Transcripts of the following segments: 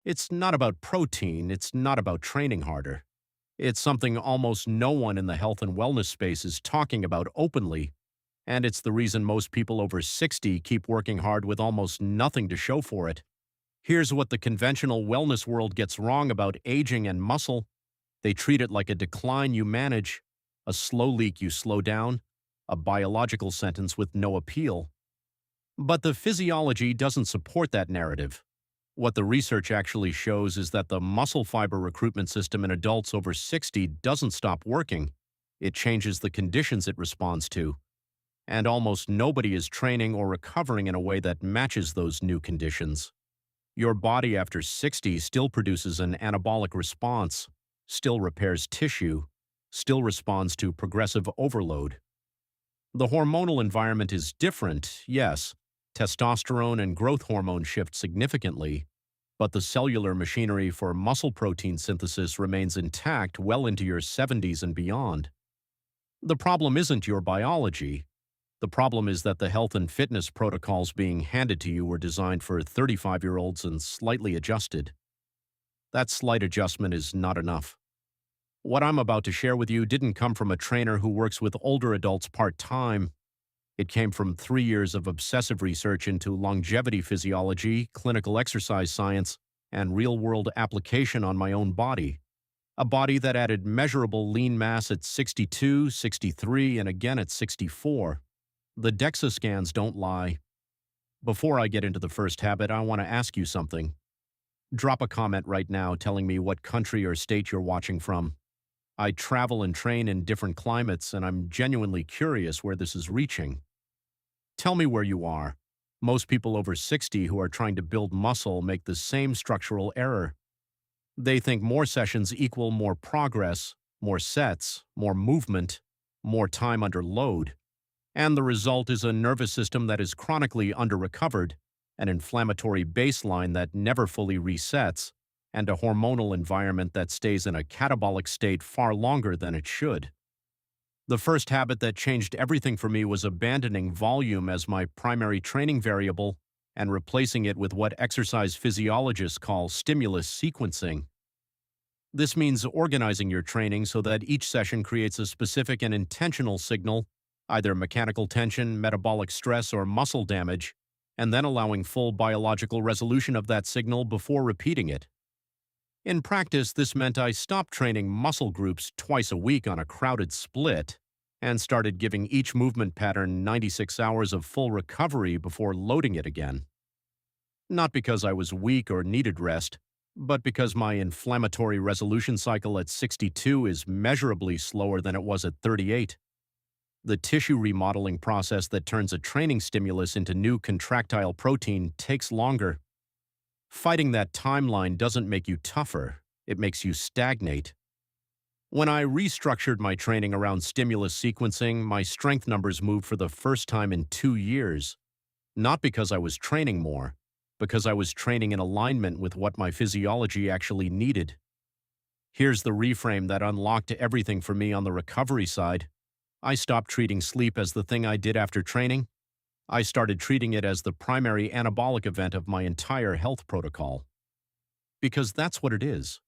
It's not about protein, it's not about training harder. It's something almost no one in the health and wellness space is talking about openly, and it's the reason most people over 60 keep working hard with almost nothing to show for it. Here's what the conventional wellness world gets wrong about aging and muscle. They treat it like a decline you manage, a slow leak you slow down, a biological sentence with no appeal. But the physiology doesn't support that narrative. What the research actually shows is that the muscle fiber recruitment system in adults over 60 doesn't stop working. It changes the conditions it responds to. And almost nobody is training or recovering in a way that matches those new conditions. Your body after 60 still produces an anabolic response, still repairs tissue, still responds to progressive overload. The hormonal environment is different, yes. Testosterone and growth hormone shift significantly, but the cellular machinery for muscle protein synthesis remains intact well into your 70s and beyond. The problem isn't your biology. The problem is that the health and fitness protocols being handed to you were designed for 35-year-olds and slightly adjusted. That slight adjustment is not enough. What I'm about to share with you didn't come from a trainer who works with older adults part-time. It came from 3 years of obsessive research into longevity physiology, clinical exercise science, and real-world application on my own body. A body that added measurable lean mass at 62, 63, and again at 64. The DEXA scans don't lie. Before I get into the first habit, I want to ask you something. Drop a comment right now telling me what country or state you're watching from. I travel and train in different climates, and I'm genuinely curious where this is reaching. Tell me where you are. Most people over 60 who are trying to build muscle make the same structural error. They think more sessions equal more progress, more sets, more movement, more time under load. And the result is a nervous system that is chronically under-recovered, an inflammatory baseline that never fully resets, and a hormonal environment that stays in a catabolic state far longer than it should. The first habit that changed everything for me was abandoning volume as my primary training variable and replacing it with what exercise physiologists call stimulus sequencing. This means organizing your training so that each session creates a specific and intentional signal, either mechanical tension, metabolic stress, or muscle damage, and then allowing full biological resolution of that signal before repeating it. In practice, this meant I stopped training muscle groups twice a week on a crowded split and started giving each movement pattern 96 hours of full recovery before loading it again. Not because I was weak or needed rest, but because my inflammatory resolution cycle at 62 is measurably slower than it was at 38. The tissue remodeling process that turns a training stimulus into new contractile protein takes longer. Fighting that timeline doesn't make you tougher, it makes you stagnate. When I restructured my training around stimulus sequencing, my strength numbers moved for the first time in 2 years. Not because I was training more, because I was training in alignment with what my physiology actually needed. Here's the reframe that unlocked everything for me on the recovery side. I stopped treating sleep as the thing I did after training. I started treating it as the primary anabolic event of my entire health protocol. Because that's what it is.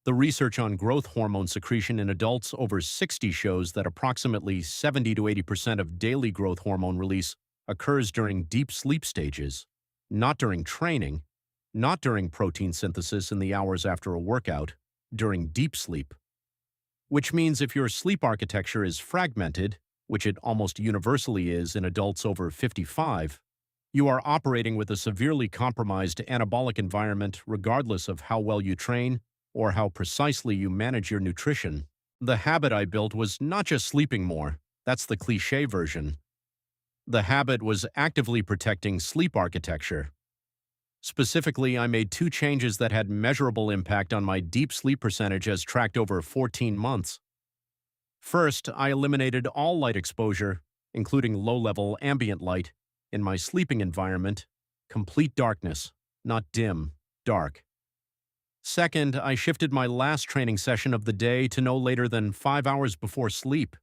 The research on growth hormone secretion in adults over 60 shows that approximately 70 to 80% of daily growth hormone release occurs during deep sleep stages, not during training, not during protein synthesis in the hours after a workout, during deep sleep. Which means if your sleep architecture is fragmented, which it almost universally is in adults over 55, you are operating with a severely compromised anabolic environment regardless of how well you train or how precisely you manage your nutrition. The habit I built was not just sleeping more, that's the cliché version. The habit was actively protecting sleep architecture. Specifically, I made 2 changes that had measurable impact on my deep sleep percentage as tracked over 14 months. First, I eliminated all light exposure, including low-level ambient light, in my sleeping environment, complete darkness, not dim, dark. Second, I shifted my last training session of the day to no later than 5 hours before sleep.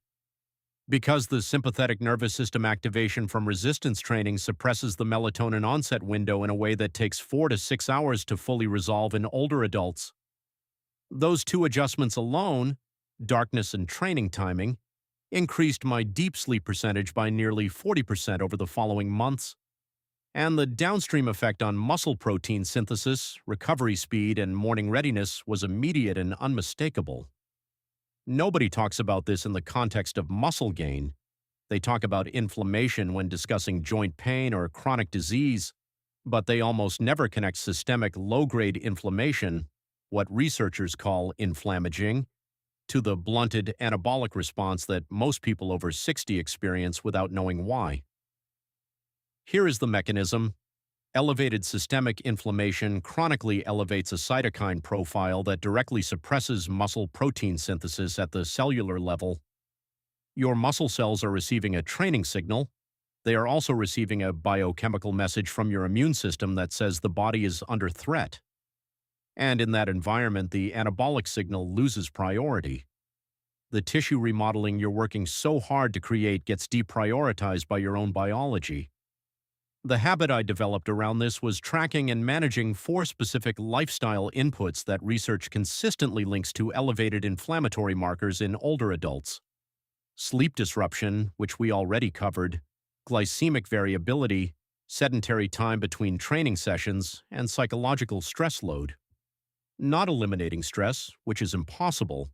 Because the sympathetic nervous system activation from resistance training suppresses the melatonin onset window in a way that takes 4 to 6 hours to fully resolve in older adults. Those two adjustments alone, darkness and training timing, increased my deep sleep percentage by nearly 40% over the following months. And the downstream effect on muscle protein synthesis, recovery speed, and morning readiness was immediate and unmistakable. Nobody talks about this in the context of muscle gain. They talk about inflammation when discussing joint pain or chronic disease, but they almost never connect systemic low-grade inflammation, what researchers call inflammaging, to the blunted anabolic response that most people over 60 experience without knowing why. Here is the mechanism. Elevated systemic inflammation chronically elevates a cytokine profile that directly suppresses muscle protein synthesis at the cellular level. Your muscle cells are receiving a training signal. They are also receiving a biochemical message from your immune system that says the body is under threat. And in that environment, the anabolic signal loses priority. The tissue remodeling you're working so hard to create gets deprioritized by your own biology. The habit I developed around this was tracking and managing 4 specific lifestyle inputs that research consistently links to elevated inflammatory markers in older adults. Sleep disruption, which we already covered, glycemic variability, sedentary time between training sessions, and psychological stress load. Not eliminating stress, which is impossible,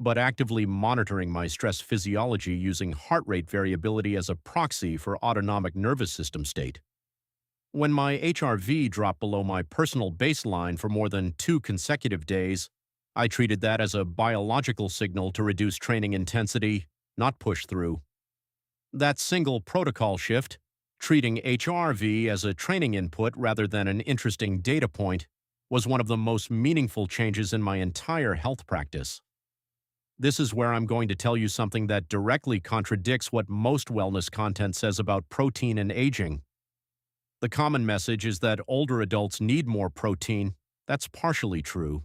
but actively monitoring my stress physiology using heart rate variability as a proxy for autonomic nervous system state. When my HRV dropped below my personal baseline for more than 2 consecutive days, I treated that as a biological signal to reduce training intensity, not push through. That single protocol shift, treating HRV as a training input rather than an interesting data point, was one of the most meaningful changes in my entire health practice. This is where I'm going to tell you something that directly contradicts what most wellness content says about protein and aging. The common message is that older adults need more protein. That's partially true.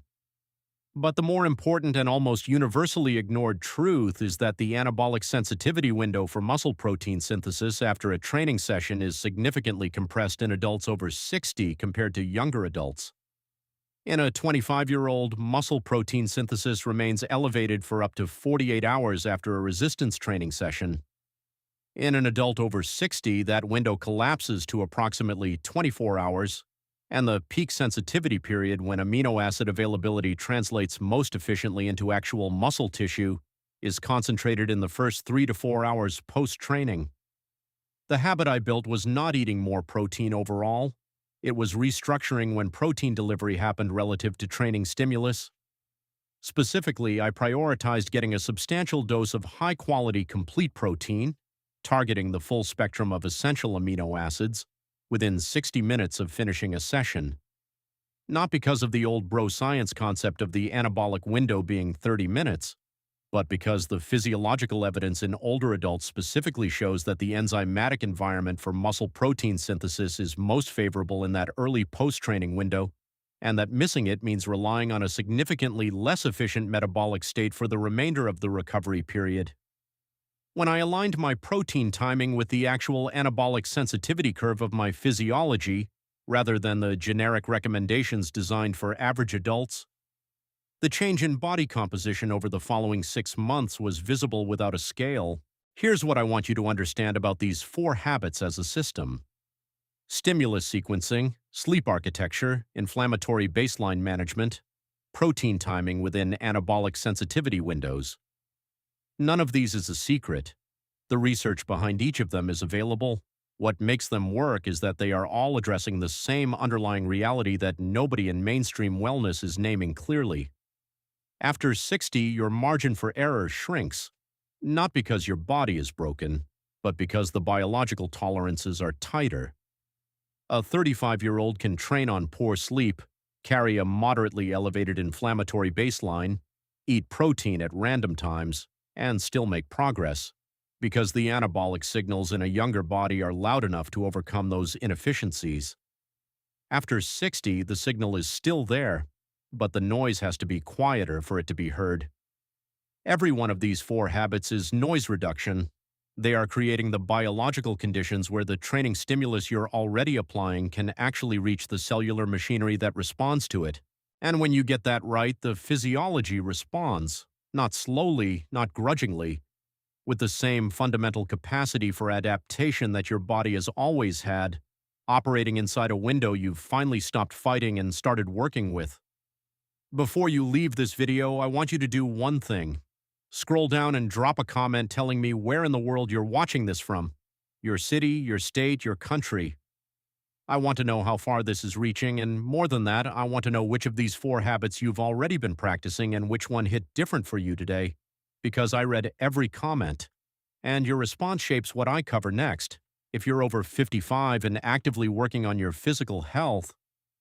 But the more important and almost universally ignored truth is that the anabolic sensitivity window for muscle protein synthesis after a training session is significantly compressed in adults over 60 compared to younger adults. In a 25-year-old, muscle protein synthesis remains elevated for up to 48 hours after a resistance training session. In an adult over 60, that window collapses to approximately 24 hours, and the peak sensitivity period when amino acid availability translates most efficiently into actual muscle tissue is concentrated in the first 3 to 4 hours post-training. The habit I built was not eating more protein overall. It was restructuring when protein delivery happened relative to training stimulus. Specifically, I prioritized getting a substantial dose of high-quality complete protein, targeting the full spectrum of essential amino acids, within 60 minutes of finishing a session. Not because of the old bro science concept of the anabolic window being 30 minutes, but because the physiological evidence in older adults specifically shows that the enzymatic environment for muscle protein synthesis is most favorable in that early post-training window, and that missing it means relying on a significantly less efficient metabolic state for the remainder of the recovery period. When I aligned my protein timing with the actual anabolic sensitivity curve of my physiology, rather than the generic recommendations designed for average adults, the change in body composition over the following 6 months was visible without a scale. Here's what I want you to understand about these 4 habits as a system. Stimulus sequencing, sleep architecture, inflammatory baseline management, protein timing within anabolic sensitivity windows. None of these is a secret. The research behind each of them is available. What makes them work is that they are all addressing the same underlying reality that nobody in mainstream wellness is naming clearly. After 60, your margin for error shrinks, not because your body is broken, but because the biological tolerances are tighter. A 35-year-old can train on poor sleep, carry a moderately elevated inflammatory baseline, eat protein at random times, and still make progress, because the anabolic signals in a younger body are loud enough to overcome those inefficiencies. After 60, the signal is still there, but the noise has to be quieter for it to be heard. Every one of these 4 habits is noise reduction, They are creating the biological conditions where the training stimulus you're already applying can actually reach the cellular machinery that responds to it. And when you get that right, the physiology responds, not slowly, not grudgingly, with the same fundamental capacity for adaptation that your body has always had, operating inside a window you've finally stopped fighting and started working with. Before you leave this video, I want you to do one thing. Scroll down and drop a comment telling me where in the world you're watching this from. Your city, your state, your country. I want to know how far this is reaching, and more than that, I want to know which of these 4 habits you've already been practicing and which one hit different for you today, because I read every comment. And your response shapes what I cover next. If you're over 55 and actively working on your physical health,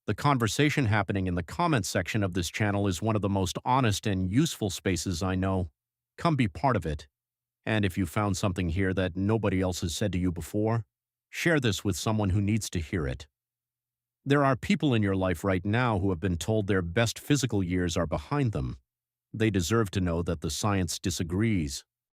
the conversation happening in the comments section of this channel is one of the most honest and useful spaces I know. Come be part of it. And if you found something here that nobody else has said to you before, share this with someone who needs to hear it. There are people in your life right now who have been told their best physical years are behind them. They deserve to know that the science disagrees.